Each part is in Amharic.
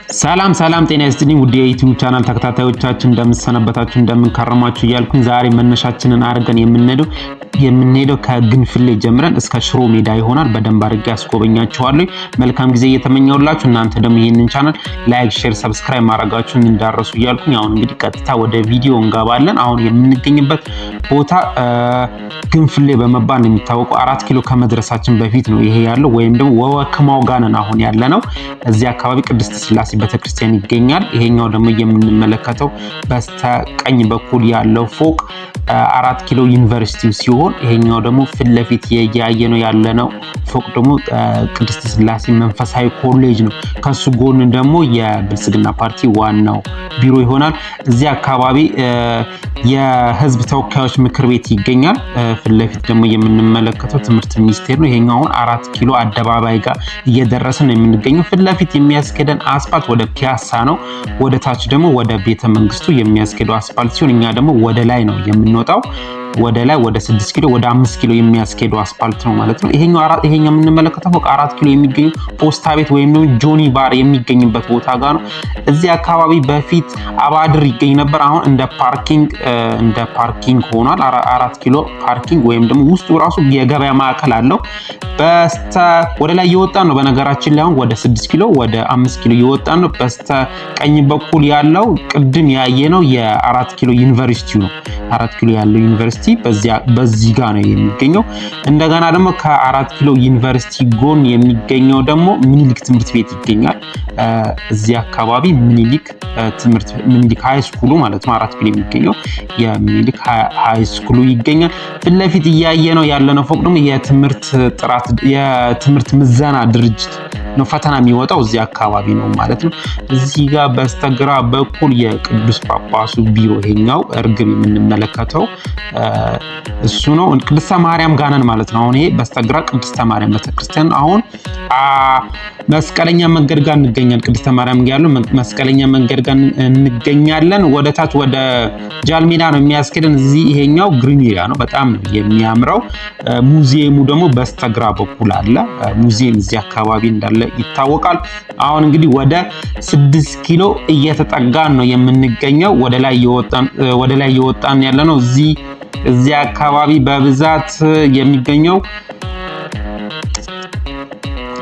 ሰላም ጤና ይስጥልኝ ውድ የዩቲዩብ ቻናል ተከታታዮቻችን እንደምሰነበታችሁ እንደምንከረማችሁ እያልኩኝ ዛሬ መነሻችንን አድርገን የምንሄደው ከግንፍሌ ጀምረን እስከ ሽሮ ሜዳ ይሆናል። በደንብ አድርጌ አስጎበኛችኋለሁ። መልካም ጊዜ እየተመኘሁላችሁ እናንተ ደግሞ ይሄንን ቻናል ላይክ፣ ሼር፣ ሰብስክራይብ ማድረጋችሁን እንዳረሱ እያልኩኝ አሁን እንግዲህ ቀጥታ ወደ ቪዲዮ እንገባለን። አሁን የምንገኝበት ቦታ ግንፍሌ በመባል የሚታወቀው 4 ኪሎ ከመድረሳችን በፊት ነው ይሄ ያለው ወይም ደግሞ ወወክማው ጋር ነን አሁን ያለነው። እዚህ አካባቢ ቅድስት ስላሴ ቤተክርስቲያን ይገኛል። ይሄኛው ደግሞ የምንመለከተው በስተቀኝ በኩል ያለው ፎቅ 4 ኪሎ ዩኒቨርሲቲው ሲሆን ይሄኛው ደግሞ ፊት ለፊት ያየነው ያለነው ፎቅ ደግሞ ቅድስት ስላሴ መንፈሳዊ ኮሌጅ ነው። ከሱ ጎን ደግሞ የብልጽግና ፓርቲ ዋናው ቢሮ ይሆናል። እዚህ አካባቢ የህዝብ ተወካዮች ምክር ቤት ይገኛል። ፊት ለፊት ደግሞ የምንመለከተው ትምህርት ሚኒስቴር ነው። ይሄኛው አሁን 4 ኪሎ አደባባይ ጋር እየደረስን ነው የምንገኘው። ፊት ለፊት የሚያስኬደን አስፋልት ወደ ፒያሳ ነው። ወደ ታች ደግሞ ወደ ቤተ መንግስቱ የሚያስኬደው አስፋልት ሲሆን እኛ ደግሞ ወደ ላይ ነው የምንወጣው። ወደ ላይ ወደ 6 ኪሎ ወደ 5 ኪሎ የሚያስኬደው አስፋልት ነው ማለት ነው። ይሄኛው የምንመለከተው ፎቅ 4 ኪሎ የሚገኙ ፖስታ ቤት ወይም ነው ጆኒ ባር የሚገኝበት ቦታ ጋር ነው። እዚህ አካባቢ በፊት አባድር ይገኝ ነበር። አሁን እንደ ፓርኪንግ ሆኗል። 4 ኪሎ ፓርኪንግ ወይም ደግሞ ውስጡ ራሱ የገበያ ማዕከል አለው። በስተ ወደ ላይ እየወጣን ነው። በነገራችን ላይ አሁን ወደ 6 ኪሎ ወደ 5 ኪሎ እየወጣን ነው። በስተ ቀኝ በኩል ያለው ቅድም ያየነው የ4 ኪሎ ዩኒቨርሲቲ ነው። 4 ኪሎ ያለው ዩኒቨርሲቲ በዚህ ጋር ነው የሚገኘው። እንደገና ደግሞ ከ4 ኪሎ ዩኒቨርሲቲ ጎን የሚገኘው ደግሞ ምኒልክ ትምህርት ቤት ይገኛል። እዚህ አካባቢ ምኒልክ ሃይ ስኩሉ ማለት ነው 4 ኪሎ የሚገኘው የምኒልክ ሃይ ስኩሉ ይገኛል። ፊት ለፊት እያየነው ያለነው ፎቅ ደግሞ የትምህርት ምዘና ድርጅት ነው ፈተና የሚወጣው እዚህ አካባቢ ነው ማለት ነው። እዚህ ጋር በስተግራ በኩል የቅዱስ ጳጳሱ ቢሮ ይሄኛው እርግብ የምንመለከተው እሱ ነው። ቅድስተ ማርያም ጋር ነን ማለት ነው። አሁን ይሄ በስተግራ ቅድስተ ማርያም ቤተክርስቲያን አሁን መስቀለኛ መንገድ ጋር እንገኛለን። ቅድስተ ማርያም ጋር ያለው መስቀለኛ መንገድ ጋር እንገኛለን። ወደ ታች ወደ ጃልሜዳ ነው የሚያስኬደን። እዚህ ይሄኛው ግሪን ኤሪያ ነው፣ በጣም ነው የሚያምረው። ሙዚየሙ ደግሞ በስተግራ በኩል አለ። ሙዚየም እዚህ አካባቢ እንዳለ ይታወቃል። አሁን እንግዲህ ወደ 6 ኪሎ እየተጠጋን ነው የምንገኘው። ወደ ላይ እየወጣን ያለ ነው። እዚህ አካባቢ በብዛት የሚገኘው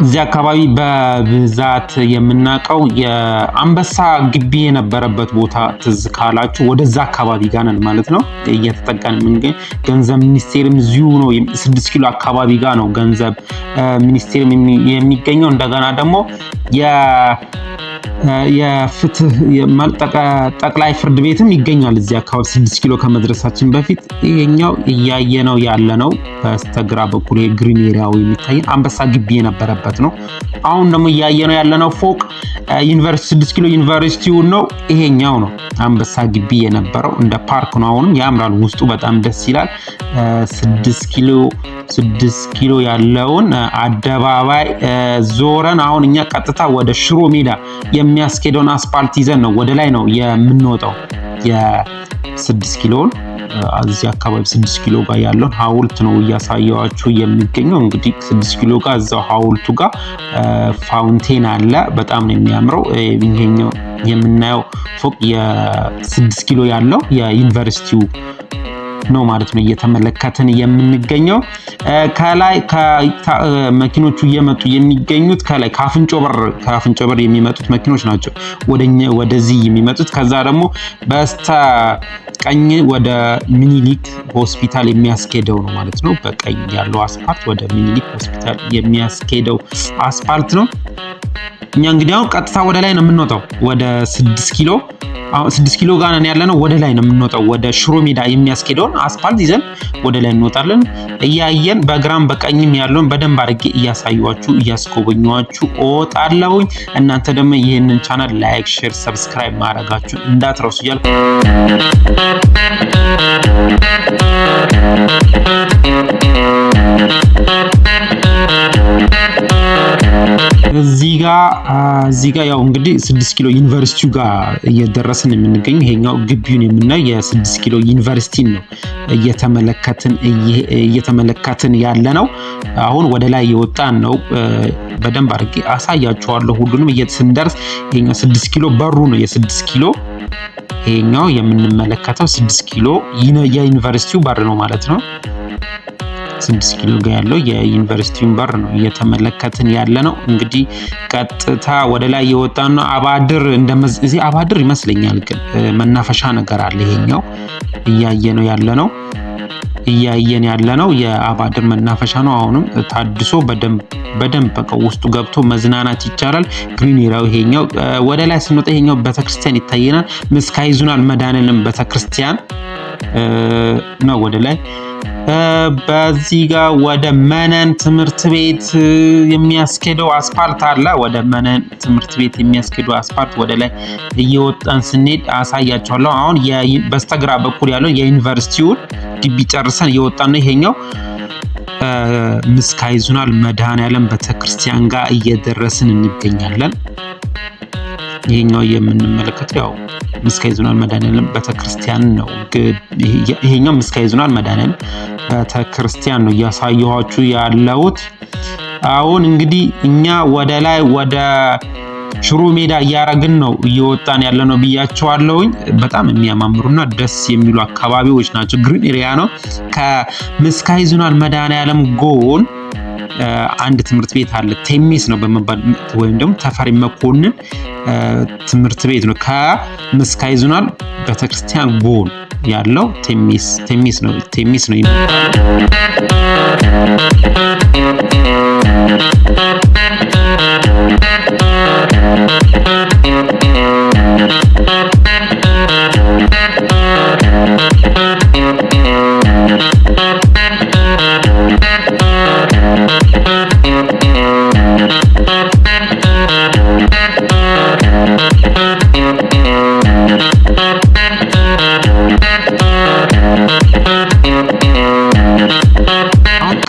እዚህ አካባቢ በብዛት የምናውቀው የአንበሳ ግቢ የነበረበት ቦታ ትዝ ካላችሁ ወደዛ አካባቢ ጋር ነን ማለት ነው። እየተጠጋን የምንገኝ ገንዘብ ሚኒስቴርም እዚሁ ነው። 6 ኪሎ አካባቢ ጋር ነው ገንዘብ ሚኒስቴርም የሚገኘው። እንደገና ደግሞ የፍትህ ጠቅላይ ፍርድ ቤትም ይገኛል እዚህ አካባቢ 6 ኪሎ ከመድረሳችን በፊት። ይሄኛው እያየነው ያለነው በስተግራ በኩል የግሪን ኤሪያው የሚታየን አንበሳ ግቢ የነበረበት ነው። አሁን ደግሞ እያየነው ያለነው ፎቅ ዩኒቨርሲቲ 6 ኪሎ ዩኒቨርሲቲው ነው። ይሄኛው ነው አንበሳ ግቢ የነበረው እንደ ፓርክ ነው። አሁንም ያምራል፣ ውስጡ በጣም ደስ ይላል። 6 ኪሎ ያለውን አደባባይ ዞረን አሁን እኛ ቀጥታ ወደ ሽሮ ሜዳ የሚያስኬደውን አስፓልት ይዘን ነው ወደ ላይ ነው የምንወጣው። የ6 ኪሎን እዚህ አካባቢ 6 ኪሎ ጋር ያለውን ሐውልት ነው እያሳየዋችሁ የሚገኘው። እንግዲህ 6 ኪሎ ጋር እዛው ሐውልቱ ጋር ፋውንቴን አለ፣ በጣም ነው የሚያምረው። ይሄኛው የምናየው ፎቅ የ6 ኪሎ ያለው የዩኒቨርሲቲው ነው ማለት ነው እየተመለከትን የምንገኘው። ከላይ መኪኖቹ እየመጡ የሚገኙት ከላይ ከአፍንጮ በር የሚመጡት መኪኖች ናቸው ወደዚህ የሚመጡት። ከዛ ደግሞ በስተ ቀኝ ወደ ሚኒሊክ ሆስፒታል የሚያስኬደው ነው ማለት ነው። በቀኝ ያለው አስፓልት ወደ ሚኒሊክ ሆስፒታል የሚያስኬደው አስፓልት ነው። እኛ እንግዲህ አሁን ቀጥታ ወደ ላይ ነው የምንወጣው ወደ 6 ኪሎ። አሁን 6 ኪሎ ጋር ነን ያለነው። ወደ ላይ ነው የምንወጣው ወደ ሽሮ ሜዳ የሚያስኬደውን አስፓልት ይዘን ወደ ላይ እንወጣለን። እያየን በግራም በቀኝም ያለውን በደንብ አድርጌ እያሳዩዋችሁ እያስጎበኘዋችሁ እወጣለሁኝ። እናንተ ደግሞ ይህንን ቻናል ላይክ፣ ሼር፣ ሰብስክራይብ ማድረጋችሁ እንዳትረሱ እያልኩ እዚህ ጋር ያው እንግዲህ 6 ኪሎ ዩኒቨርሲቲው ጋር እየደረስን የምንገኘው ይሄኛው ግቢውን የምናየው የ6 ኪሎ ዩኒቨርሲቲ ነው እየተመለከትን ያለ ነው። አሁን ወደ ላይ የወጣን ነው። በደንብ አድርጌ አሳያችኋለሁ ሁሉንም ስንደርስ። ይሄኛው 6 ኪሎ በሩ ነው የ6 ኪሎ ይሄኛው የምንመለከተው 6 ኪሎ የዩኒቨርሲቲው በር ነው ማለት ነው። 6 ኪሎ ጋር ያለው የዩኒቨርሲቲውን በር ነው እየተመለከትን ያለ ነው። እንግዲህ ቀጥታ ወደ ላይ የወጣን ነው። አባድር እዚህ አባድር ይመስለኛል፣ ግን መናፈሻ ነገር አለ። ይሄኛው እያየን ያለ ነው የአባድር መናፈሻ ነው። አሁንም ታድሶ በደንብ በቃ ውስጡ ገብቶ መዝናናት ይቻላል። ግሪን ኤሪያው ይሄኛው። ወደ ላይ ስንወጣ ይሄኛው ቤተክርስቲያን ይታየናል። ምስካየ ኅዙናን መድኃኔዓለም ቤተክርስቲያን ነው ወደ ላይ። በዚህ ጋር ወደ መነን ትምህርት ቤት የሚያስኬደው አስፓልት አለ። ወደ መነን ትምህርት ቤት የሚያስኬደው አስፓልት ወደ ላይ እየወጣን ስንሄድ አሳያቸዋለሁ። አሁን በስተግራ በኩል ያለው የዩኒቨርሲቲውን ግቢ ጨርሰን እየወጣን ነው። ይሄኛው ምስካየ ኅዙናን መድኃኔዓለም ቤተክርስቲያን ጋር እየደረስን እንገኛለን። ይሄኛው የምንመለከተው ያው ምስካየ ኅዙናን መድኃኔዓለም ቤተክርስቲያን ነው። ይሄኛው ምስካየ ኅዙናን መድኃኔዓለም ቤተክርስቲያን ነው እያሳየኋችሁ ያለሁት። አሁን እንግዲህ እኛ ወደ ላይ ወደ ሽሮ ሜዳ እያረግን ነው እየወጣን ያለ ነው ብያቸዋለሁኝ። በጣም የሚያማምሩና ደስ የሚሉ አካባቢዎች ናቸው። ግሪን ኤሪያ ነው። ከምስካየ ኅዙናን መድኃኔዓለም ጎን አንድ ትምህርት ቤት አለ። ቴሚስ ነው በመባል ወይም ደግሞ ተፈሪ መኮንን ትምህርት ቤት ነው። ከምስካየ ኅዙናን ቤተክርስቲያን ጎን ያለው ቴሚስ ነው።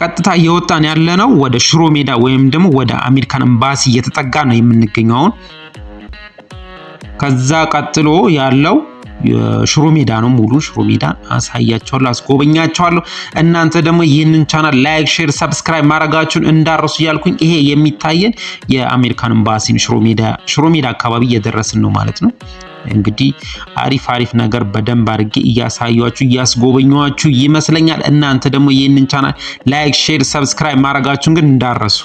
ቀጥታ እየወጣን ያለ ነው ወደ ሽሮ ሜዳ ወይም ደግሞ ወደ አሜሪካን ኤምባሲ እየተጠጋ ነው የምንገኘው። አሁን ከዛ ቀጥሎ ያለው ሽሮ ሜዳ ነው። ሙሉ ሽሮ ሜዳ አሳያችኋለሁ፣ አስጎበኛችኋለሁ። እናንተ ደግሞ ይህንን ቻናል ላይክ፣ ሼር፣ ሰብስክራይብ ማድረጋችሁን እንዳረሱ እያልኩኝ ይሄ የሚታየን የአሜሪካን ኤምባሲ ሽሮ ሜዳ አካባቢ እየደረስን ነው ማለት ነው። እንግዲህ አሪፍ ነገር በደንብ አድርጌ እያሳያችሁ እያስጎበኛችሁ ይመስለኛል። እናንተ ደግሞ ይህንን ቻናል ላይክ፣ ሼር፣ ሰብስክራይብ ማድረጋችሁን ግን እንዳረሱ።